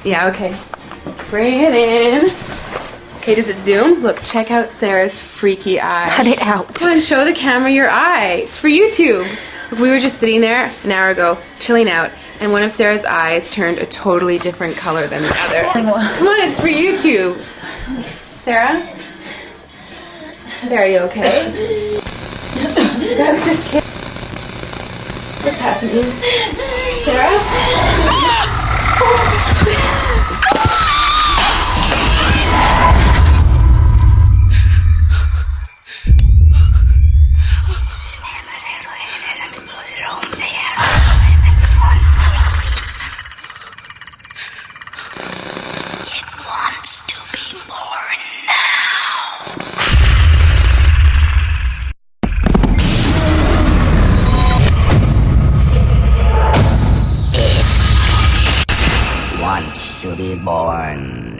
Yeah, okay. Bring it in. Okay, does it zoom? Look, check out Sarah's freaky eye. Cut it out. Come on, show the camera your eye. It's for YouTube. Look, we were just sitting there an hour ago, chilling out, and one of Sarah's eyes turned a totally different color than the other. Come on, it's for YouTube. Sarah? Sarah, you okay? I was just kidding. What's happening? Sarah? Wants to be born.